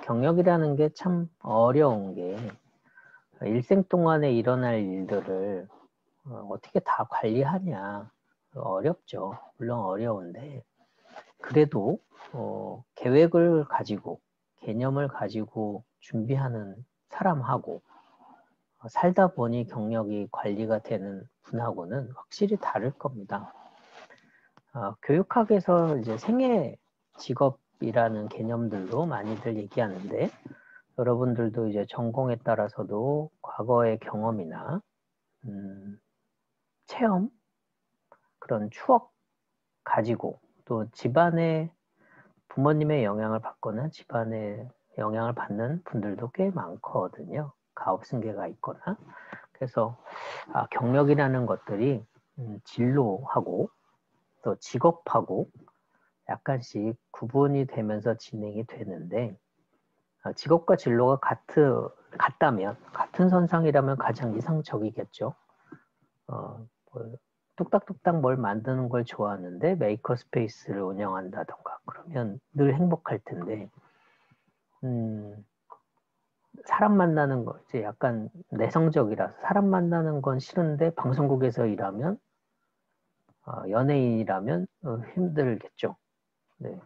경력이라는 게 참 어려운 게 일생 동안에 일어날 일들을 어떻게 다 관리하냐. 어렵죠. 물론 어려운데 그래도 계획을 가지고 개념을 가지고 준비하는 사람하고 살다 보니 경력이 관리가 되는 분하고는 확실히 다를 겁니다. 교육학에서 이제 생애 직업이라는 개념들도 많이들 얘기하는데 여러분들도 이제 전공에 따라서도 과거의 경험이나 체험, 그런 추억 가지고 또 집안의 부모님의 영향을 받거나 집안의 영향을 받는 분들도 꽤 많거든요. 가업승계가 있거나. 그래서 경력이라는 것들이 진로하고 또 직업하고 약간씩 구분이 되면서 진행이 되는데 직업과 진로가 같다면 같은 선상이라면 가장 이상적이겠죠. 뭐, 뚝딱뚝딱 뭘 만드는 걸 좋아하는데 메이커 스페이스를 운영한다던가 그러면 늘 행복할 텐데 사람 만나는 거 이제 약간 내성적이라서 사람 만나는 건 싫은데 방송국에서 일하면 연예인이라면 힘들겠죠. 네.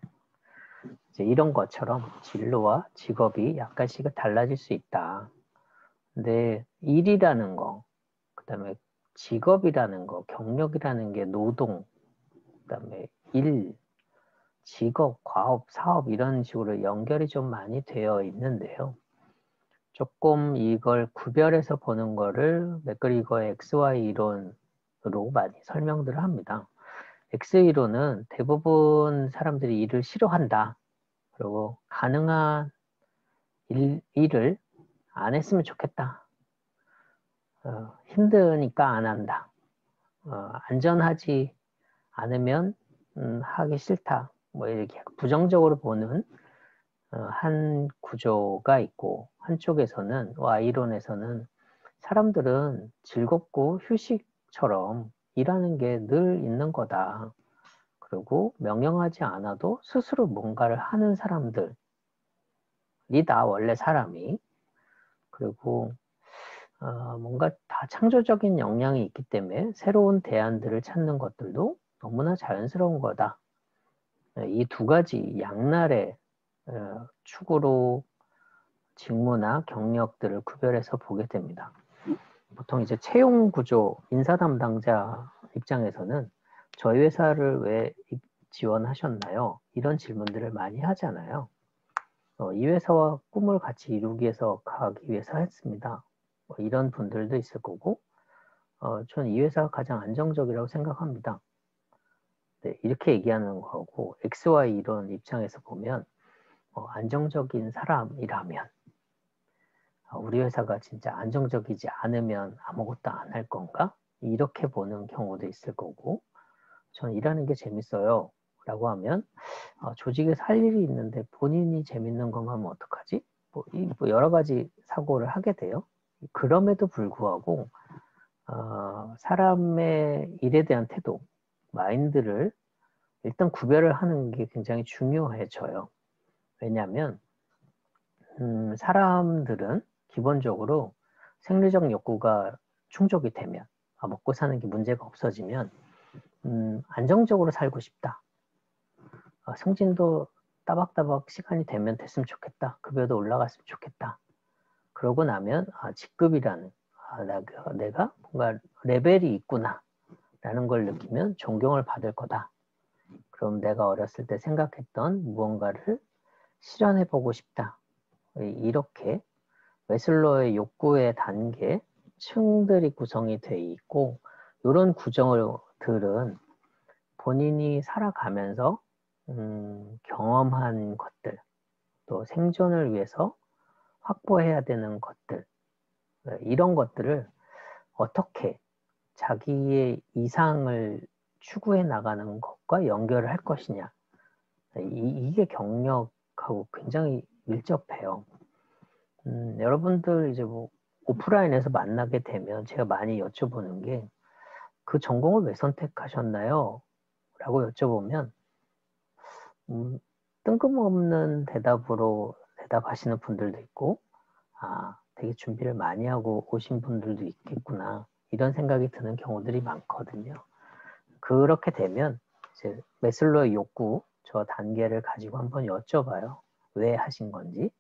이제 이런 것처럼 진로와 직업이 약간씩 달라질 수 있다. 근데 일이라는 거, 그다음에 직업이라는 거, 경력이라는 게 노동, 그다음에 일, 직업, 과업, 사업 이런 식으로 연결이 좀 많이 되어 있는데요. 조금 이걸 구별해서 보는 거를 맥그리거의 XY 이론으로 많이 설명들을 합니다. X 이론은 대부분 사람들이 일을 싫어한다. 그리고 가능한 일을 안 했으면 좋겠다. 힘드니까 안 한다. 안전하지 않으면 하기 싫다. 뭐 이렇게 부정적으로 보는 한 구조가 있고 한쪽에서는 이론에서는 사람들은 즐겁고 휴식처럼 일하는 게 늘 있는 거다. 그리고 명령하지 않아도 스스로 뭔가를 하는 사람들이다. 원래 사람이. 그리고 뭔가 다 창조적인 역량이 있기 때문에 새로운 대안들을 찾는 것들도 너무나 자연스러운 거다. 이 두 가지 양날의 축으로 직무나 경력들을 구별해서 보게 됩니다. 보통 이제 채용 구조 인사 담당자 입장에서는 저희 회사를 왜 지원하셨나요? 이런 질문들을 많이 하잖아요. 이 회사와 꿈을 같이 이루기 위해서 가기 위해서 했습니다. 이런 분들도 있을 거고 저는 이 회사가 가장 안정적이라고 생각합니다. 네, 이렇게 얘기하는 거고 XY 이런 입장에서 보면 안정적인 사람이라면 우리 회사가 진짜 안정적이지 않으면 아무것도 안 할 건가? 이렇게 보는 경우도 있을 거고 저는 일하는 게 재밌어요 라고 하면 조직에서 할 일이 있는데 본인이 재밌는 것만 하면 어떡하지? 뭐 여러 가지 사고를 하게 돼요. 그럼에도 불구하고 사람의 일에 대한 태도, 마인드를 일단 구별을 하는 게 굉장히 중요해져요. 왜냐하면 사람들은 기본적으로 생리적 욕구가 충족이 되면 먹고 사는 게 문제가 없어지면 안정적으로 살고 싶다. 승진도 따박따박 시간이 되면 됐으면 좋겠다. 급여도 올라갔으면 좋겠다. 그러고 나면 직급이라는 내가 뭔가 레벨이 있구나 라는 걸 느끼면 존경을 받을 거다. 그럼 내가 어렸을 때 생각했던 무언가를 실현해보고 싶다. 이렇게 웨슬러의 욕구의 단계, 층들이 구성이 돼 있고 이런 구정들은 본인이 살아가면서 경험한 것들, 또 생존을 위해서 확보해야 되는 것들, 이런 것들을 어떻게 자기의 이상을 추구해 나가는 것과 연결을 할 것이냐. 이게 경력하고 굉장히 밀접해요. 여러분들 이제 뭐 오프라인에서 만나게 되면 제가 많이 여쭤보는 게 그 전공을 왜 선택하셨나요? 라고 여쭤보면 뜬금없는 대답을 답답하시는 분들도 있고, 되게 준비를 많이 하고 오신 분들도 있겠구나, 이런 생각이 드는 경우들이 많거든요. 그렇게 되면 이제 매슬로의 욕구 저 단계를 가지고 한번 여쭤봐요. 왜 하신 건지,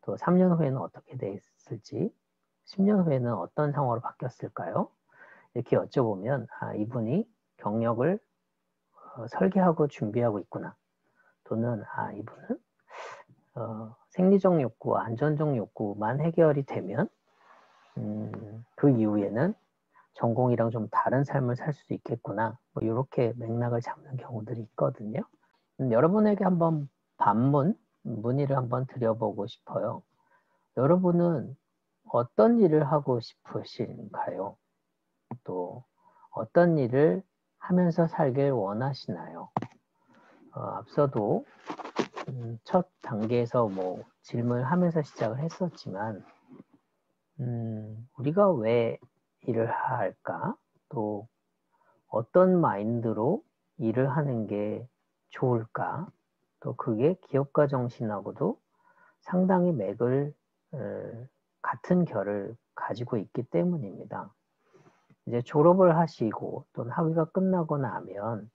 또 3년 후에는 어떻게 됐을지, 10년 후에는 어떤 상황으로 바뀌었을까요? 이렇게 여쭤보면 이분이 경력을 설계하고 준비하고 있구나, 또는 이분은 생리적 욕구와 안전적 욕구만 해결이 되면 그 이후에는 전공이랑 좀 다른 삶을 살 수 있겠구나, 뭐 이렇게 맥락을 잡는 경우들이 있거든요. 여러분에게 한번 문의를 한번 드려보고 싶어요. 여러분은 어떤 일을 하고 싶으신가요? 또 어떤 일을 하면서 살길 원하시나요? 앞서도 첫 단계에서 뭐 질문을 하면서 시작을 했었지만, 우리가 왜 일을 할까? 또 어떤 마인드로 일을 하는 게 좋을까? 또 그게 기업가 정신하고도 상당히 같은 결을 가지고 있기 때문입니다. 이제 졸업을 하시고 또는 학위가 끝나고 나면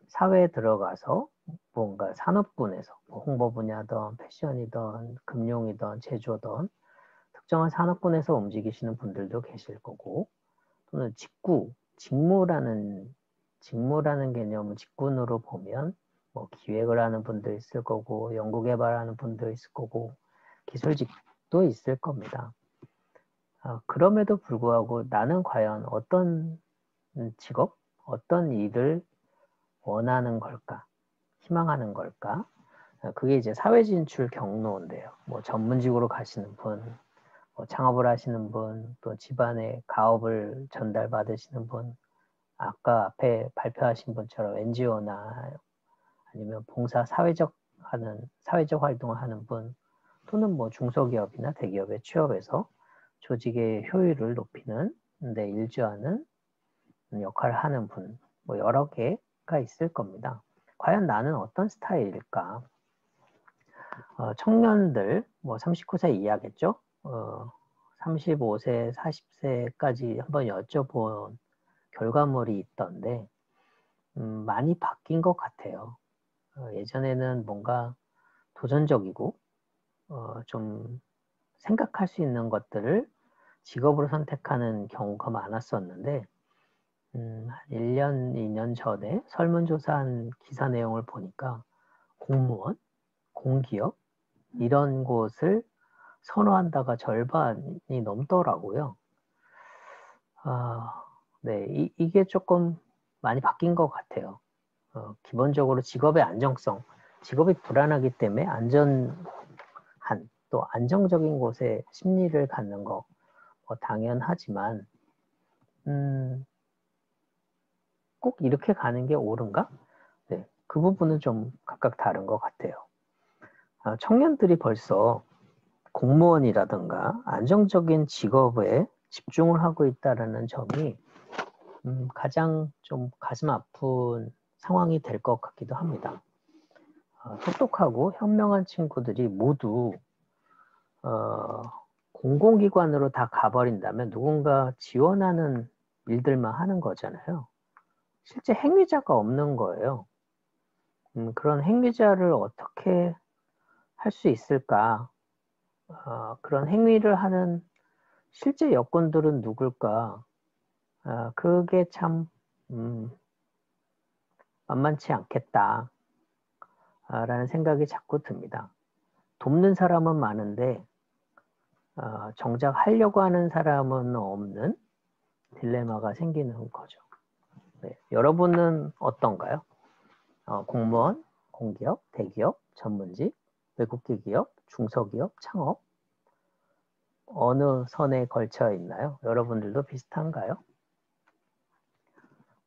사회에 들어가서 뭔가 산업군에서 홍보 분야든 패션이든 금융이든 제조든 특정한 산업군에서 움직이시는 분들도 계실 거고, 또는 직무라는 개념을 직군으로 보면 뭐 기획을 하는 분도 있을 거고, 연구개발하는 분도 있을 거고, 기술직도 있을 겁니다. 그럼에도 불구하고 나는 과연 어떤 직업, 어떤 일을 원하는 걸까, 희망하는 걸까? 그게 이제 사회 진출 경로인데요. 뭐 전문직으로 가시는 분, 뭐 창업을 하시는 분, 또 집안에 가업을 전달받으시는 분, 아까 앞에 발표하신 분처럼 NGO나 아니면 사회적 활동을 하는 분, 또는 뭐 중소기업이나 대기업에 취업해서 조직의 효율을 높이는 데 일조하는 역할을 하는 분, 뭐 여러 개가 있을 겁니다. 과연 나는 어떤 스타일일까? 청년들, 뭐 39세 이하겠죠? 35세, 40세까지 한번 여쭤본 결과물이 있던데, 많이 바뀐 것 같아요. 예전에는 뭔가 도전적이고, 좀 생각할 수 있는 것들을 직업으로 선택하는 경우가 많았었는데, 한 1년, 2년 전에 설문조사한 기사 내용을 보니까 공무원, 공기업, 이런 곳을 선호한다가 절반이 넘더라고요. 네, 이게 조금 많이 바뀐 것 같아요. 기본적으로 직업의 안정성, 직업이 불안하기 때문에 또 안정적인 곳에 심리를 갖는 거 당연하지만, 꼭 이렇게 가는 게 옳은가? 네, 그 부분은 좀 각각 다른 것 같아요. 청년들이 벌써 공무원이라든가 안정적인 직업에 집중을 하고 있다는 점이 가장 좀 가슴 아픈 상황이 될 것 같기도 합니다. 똑똑하고 현명한 친구들이 모두 공공기관으로 다 가버린다면 누군가 지원하는 일들만 하는 거잖아요. 실제 행위자가 없는 거예요. 그런 행위자를 어떻게 할 수 있을까? 그런 행위를 하는 실제 여건들은 누굴까? 그게 참 만만치 않겠다 라는 생각이 자꾸 듭니다. 돕는 사람은 많은데 정작 하려고 하는 사람은 없는 딜레마가 생기는 거죠. 네, 여러분은 어떤가요? 공무원, 공기업, 대기업, 전문직, 외국계 기업, 중소기업, 창업, 어느 선에 걸쳐 있나요? 여러분들도 비슷한가요?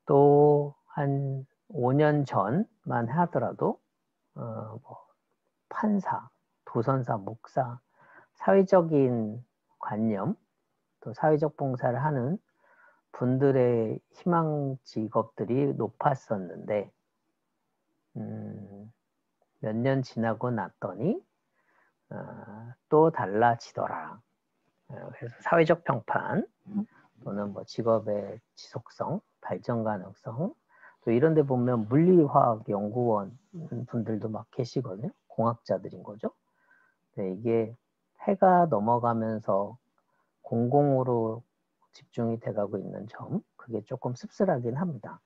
또 한 5년 전만 하더라도 뭐 판사, 도선사, 목사, 사회적인 관념, 또 사회적 봉사를 하는 분들의 희망 직업들이 높았었는데, 몇 년 지나고 났더니 또 달라지더라. 그래서 사회적 평판 또는 뭐 직업의 지속성, 발전 가능성 또 이런 데 보면 물리화학 연구원 분들도 막 계시거든요. 공학자들인 거죠. 네, 이게 해가 넘어가면서 공공으로 집중이 돼가고 있는 점, 그게 조금 씁쓸하긴 합니다.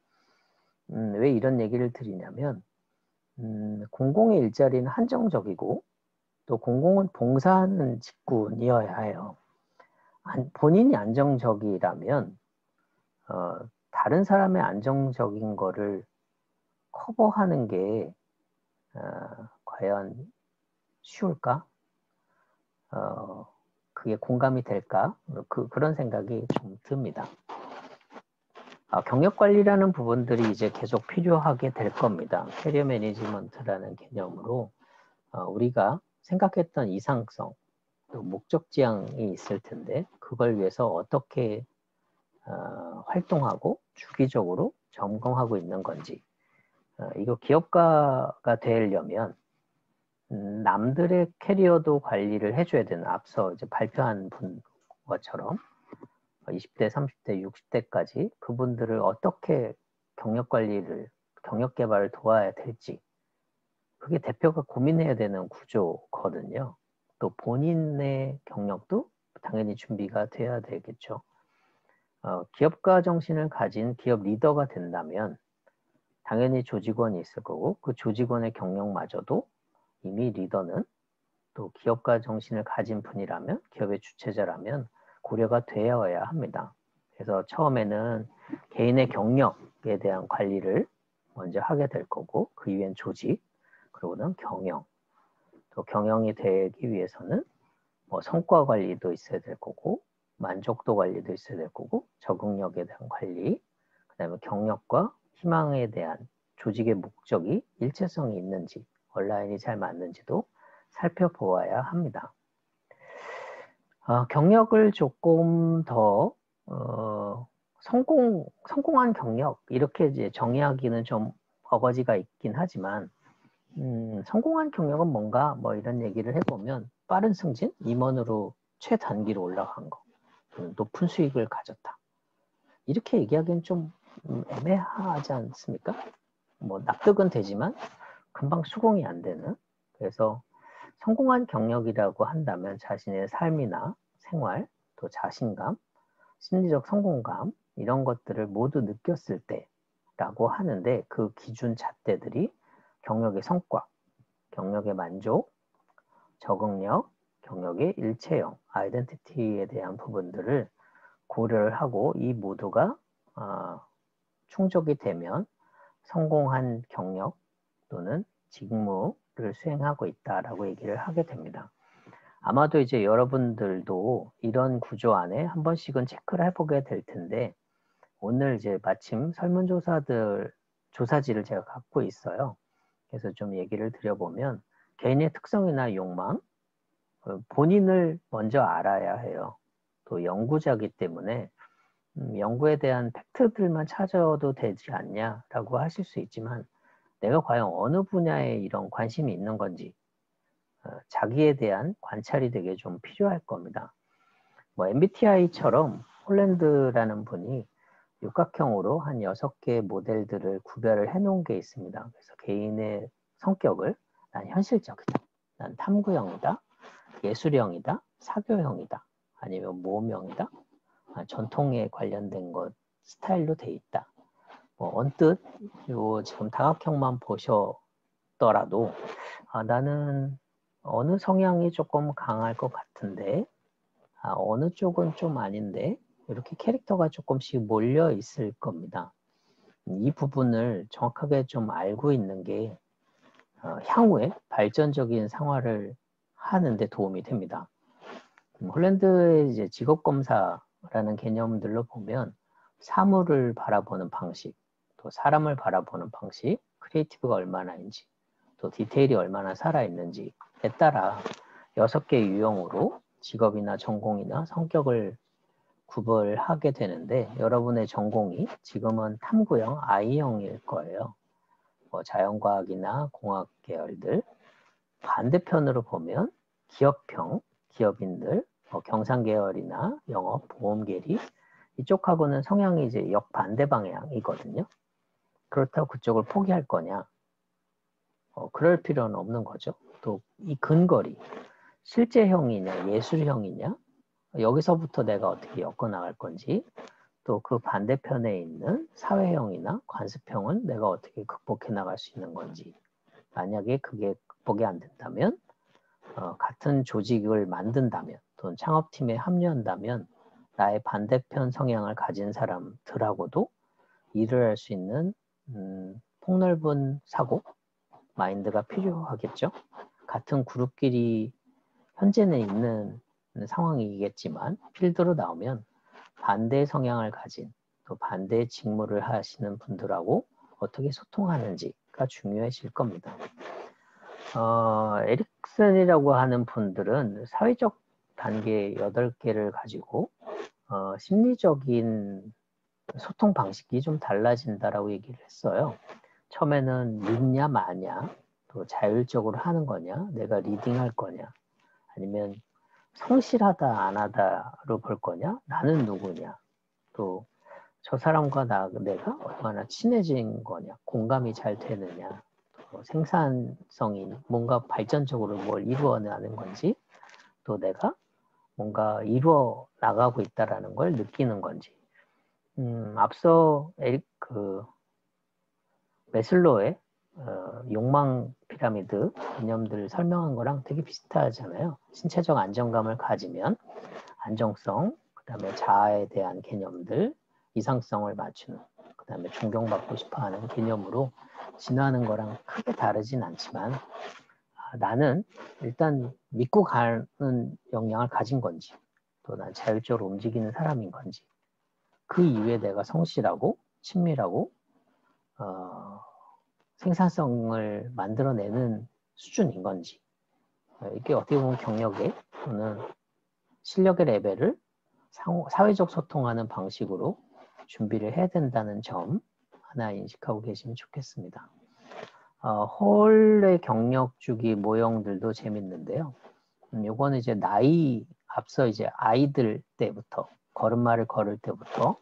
왜 이런 얘기를 드리냐면 공공의 일자리는 한정적이고 또 공공은 봉사하는 직군이어야 해요. 본인이 안정적이라면 다른 사람의 안정적인 거를 커버하는 게 과연 쉬울까? 그게 공감이 될까? 그런 생각이 좀 듭니다. 경력관리라는 부분들이 이제 계속 필요하게 될 겁니다. 캐리어 매니지먼트라는 개념으로 우리가 생각했던 이상성, 또 목적 지향이 있을 텐데 그걸 위해서 어떻게 활동하고 주기적으로 점검하고 있는 건지 이거 기업가가 되려면 남들의 캐리어도 관리를 해줘야 되는 앞서 이제 발표한 분 것처럼 20대, 30대, 60대까지 그분들을 어떻게 경력 관리를, 경력 개발을 도와야 될지 그게 대표가 고민해야 되는 구조거든요. 또 본인의 경력도 당연히 준비가 돼야 되겠죠. 기업가 정신을 가진 기업 리더가 된다면 당연히 조직원이 있을 거고 그 조직원의 경력마저도 이미 리더는 또 기업가 정신을 가진 분이라면 기업의 주체자라면 고려가 되어야 합니다. 그래서 처음에는 개인의 경력에 대한 관리를 먼저 하게 될 거고 그 이후엔 조직 그리고는 경영 또 경영이 되기 위해서는 뭐 성과 관리도 있어야 될 거고 만족도 관리도 있어야 될 거고 적응력에 대한 관리 그 다음에 경력과 희망에 대한 조직의 목적이 일체성이 있는지 온라인이 잘 맞는지도 살펴보아야 합니다. 경력을 조금 더 성공한 경력 이렇게 이제 정의하기는 좀 어거지가 있긴 하지만 성공한 경력은 뭔가 뭐 이런 얘기를 해보면 빠른 승진, 임원으로 최단기로 올라간 거, 높은 수익을 가졌다. 이렇게 얘기하기는 좀 애매하지 않습니까? 뭐 납득은 되지만 금방 수긍이 안 되는. 그래서 성공한 경력이라고 한다면 자신의 삶이나 생활, 또 자신감, 심리적 성공감 이런 것들을 모두 느꼈을 때라고 하는데 그 기준 잣대들이 경력의 성과, 경력의 만족, 적응력, 경력의 일체형, 아이덴티티에 대한 부분들을 고려를 하고 이 모두가 충족이 되면 성공한 경력 또는 직무를 수행하고 있다라고 얘기를 하게 됩니다. 아마도 이제 여러분들도 이런 구조 안에 한 번씩은 체크를 해보게 될 텐데 오늘 이제 마침 설문조사들 조사지를 제가 갖고 있어요. 그래서 좀 얘기를 드려보면 개인의 특성이나 욕망, 본인을 먼저 알아야 해요. 또 연구자이기 때문에 연구에 대한 팩트들만 찾아도 되지 않냐라고 하실 수 있지만 내가 과연 어느 분야에 이런 관심이 있는 건지 자기에 대한 관찰이 되게 좀 필요할 겁니다. 뭐 MBTI처럼 홀랜드라는 분이 육각형으로 한 6개의 모델들을 구별을 해놓은 게 있습니다. 그래서 개인의 성격을 난 현실적이다, 난 탐구형이다, 예술형이다, 사교형이다, 아니면 모험형이다, 전통에 관련된 것 스타일로 돼 있다. 뭐 언뜻 요 지금 다각형만 보셨더라도 나는 어느 성향이 조금 강할 것 같은데 어느 쪽은 좀 아닌데 이렇게 캐릭터가 조금씩 몰려 있을 겁니다. 이 부분을 정확하게 좀 알고 있는 게 향후에 발전적인 생활을 하는데 도움이 됩니다. 홀랜드의 이제 직업검사라는 개념들로 보면 사물을 바라보는 방식, 또 사람을 바라보는 방식, 크리에이티브가 얼마나인지, 또 디테일이 얼마나 살아있는지에 따라 6개 유형으로 직업이나 전공이나 성격을 구별하게 되는데 여러분의 전공이 지금은 탐구형 I형일 거예요. 뭐 자연과학이나 공학 계열들 반대편으로 보면 기업형, 기업인들, 경상계열이나 영업, 보험계리 이쪽하고는 성향이 이제 역반대 방향이거든요. 그렇다고 그쪽을 포기할 거냐? 그럴 필요는 없는 거죠. 또 이 근거리, 실제형이냐, 예술형이냐, 여기서부터 내가 어떻게 엮어나갈 건지, 또 그 반대편에 있는 사회형이나 관습형은 내가 어떻게 극복해 나갈 수 있는 건지, 만약에 그게 극복이 안 된다면, 같은 조직을 만든다면, 또는 창업팀에 합류한다면, 나의 반대편 성향을 가진 사람들하고도 일을 할 수 있는 폭넓은 사고, 마인드가 필요하겠죠. 같은 그룹끼리 현재는 있는 상황이겠지만 필드로 나오면 반대 성향을 가진 또 반대 직무를 하시는 분들하고 어떻게 소통하는지가 중요해질 겁니다. 에릭슨이라고 하는 분들은 사회적 단계 8개를 가지고 심리적인 소통 방식이 좀 달라진다라고 얘기를 했어요. 처음에는 믿냐 마냐, 또 자율적으로 하는 거냐, 내가 리딩할 거냐, 아니면 성실하다 안 하다로 볼 거냐, 나는 누구냐, 또 저 사람과 내가 얼마나 친해진 거냐, 공감이 잘 되느냐, 또 생산성이 뭔가 발전적으로 뭘 이루어내는 건지, 또 내가 뭔가 이루어 나가고 있다라는 걸 느끼는 건지. 앞서 메슬로의 욕망 피라미드 개념들을 설명한 거랑 되게 비슷하잖아요. 신체적 안정감을 가지면 안정성, 그 다음에 자아에 대한 개념들, 이상성을 맞추는, 그 다음에 존경받고 싶어하는 개념으로 진화하는 거랑 크게 다르진 않지만 나는 일단 믿고 가는 역량을 가진 건지, 또 난 자율적으로 움직이는 사람인 건지, 그 이후에 내가 성실하고 친밀하고 생산성을 만들어내는 수준인 건지, 이게 어떻게 보면 경력의 또는 실력의 레벨을 사회적 소통하는 방식으로 준비를 해야 된다는 점 하나 인식하고 계시면 좋겠습니다. 홀의 경력 주기 모형들도 재밌는데요. 요거는 이제 앞서 이제 아이들 때부터, 걸음마를 걸을 때부터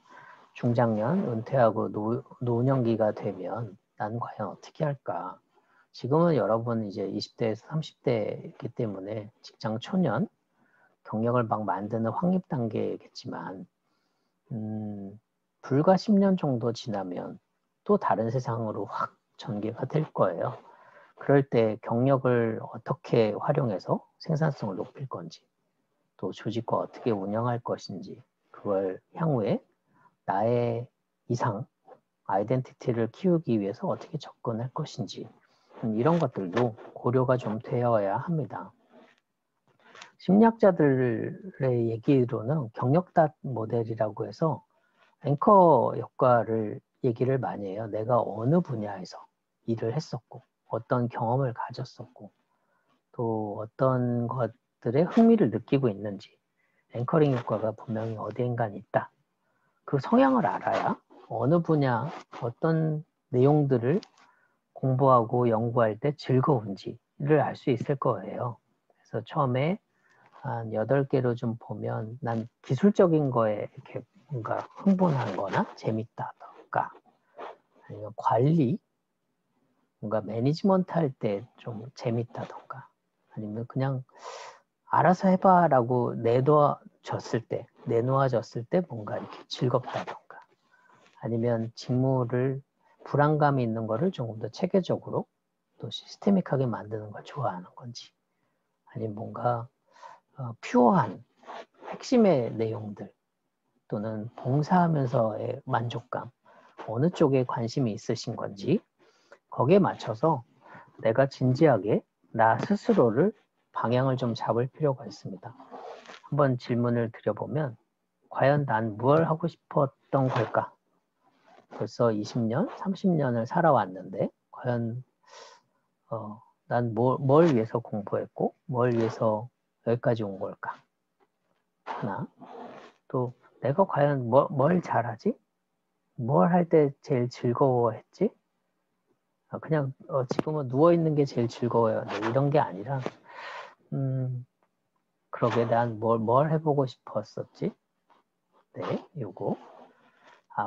중장년, 은퇴하고 노년기가 되면 난 과연 어떻게 할까? 지금은 여러분 이제 20대에서 30대이기 때문에 직장 초년, 경력을 막 만드는 확립 단계겠지만 불과 10년 정도 지나면 또 다른 세상으로 확 전개가 될 거예요. 그럴 때 경력을 어떻게 활용해서 생산성을 높일 건지, 또 조직과 어떻게 운영할 것인지, 그걸 향후에 나의 이상, 아이덴티티를 키우기 위해서 어떻게 접근할 것인지, 이런 것들도 고려가 좀 되어야 합니다. 심리학자들의 얘기로는 경력닷 모델이라고 해서 앵커 역할을 얘기를 많이 해요. 내가 어느 분야에서 일을 했었고, 어떤 경험을 가졌었고, 또 어떤 것들에 흥미를 느끼고 있는지, 앵커링 효과가 분명히 어디엔간 있다. 그 성향을 알아야 어느 분야, 어떤 내용들을 공부하고 연구할 때 즐거운지를 알 수 있을 거예요. 그래서 처음에 한 8개로 좀 보면 난 기술적인 거에 이렇게 뭔가 흥분한 거나 재밌다던가, 아니면 관리, 뭔가 매니지먼트 할 때 좀 재밌다던가, 아니면 그냥 알아서 해봐라고 내놓아졌을 때 뭔가 이렇게 즐겁다던가, 아니면 직무를 불안감이 있는 거를 조금 더 체계적으로 또 시스테믹하게 만드는 걸 좋아하는 건지, 아니면 뭔가 퓨어한 핵심의 내용들 또는 봉사하면서의 만족감, 어느 쪽에 관심이 있으신 건지, 거기에 맞춰서 내가 진지하게 나 스스로를 방향을 좀 잡을 필요가 있습니다. 한번 질문을 드려보면 과연 난 뭘 하고 싶었던 걸까? 벌써 20년, 30년을 살아왔는데 과연 난 뭘 위해서 공부했고 뭘 위해서 여기까지 온 걸까? 하나, 또 내가 과연 뭘 잘하지? 뭘 할 때 제일 즐거워했지? 그냥 지금은 누워있는 게 제일 즐거워요. 네, 이런 게 아니라 그러게 난 뭘 해보고 싶었었지? 네, 요거.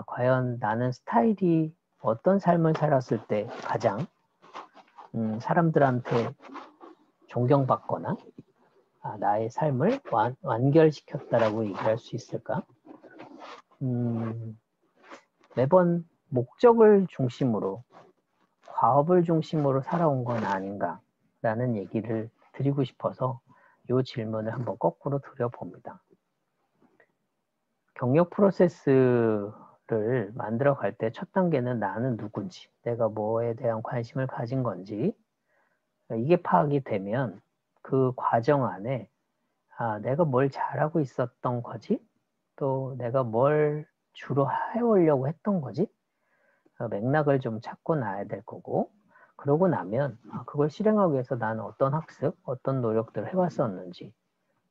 과연 나는 스타일이 어떤 삶을 살았을 때 가장 사람들한테 존경받거나 나의 삶을 완결시켰다라고 얘기할 수 있을까? 매번 목적을 중심으로, 과업을 중심으로 살아온 건 아닌가라는 얘기를 드리고 싶어서 이 질문을 한번 거꾸로 드려봅니다. 경력 프로세스를 만들어 갈 때 첫 단계는 나는 누군지, 내가 뭐에 대한 관심을 가진 건지, 이게 파악이 되면 그 과정 안에 내가 뭘 잘하고 있었던 거지? 또 내가 뭘 주로 해오려고 했던 거지? 맥락을 좀 찾고 나야 될 거고, 그러고 나면 그걸 실행하기 위해서 나는 어떤 학습, 어떤 노력들을 해왔었는지,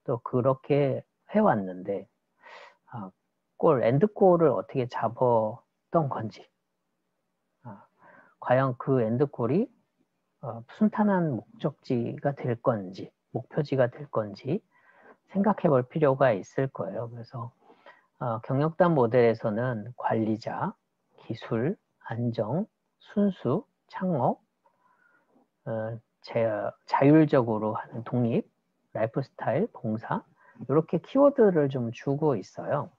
또 그렇게 해왔는데 엔드골을 어떻게 잡았던 건지, 과연 그 엔드골이 순탄한 목적지가 될 건지, 목표지가 될 건지 생각해 볼 필요가 있을 거예요. 그래서 경력단 모델에서는 관리자, 기술, 안정, 순수, 창업, 자율적으로 하는 독립, 라이프 스타일, 봉사 이렇게 키워드를 좀 주고 있어요.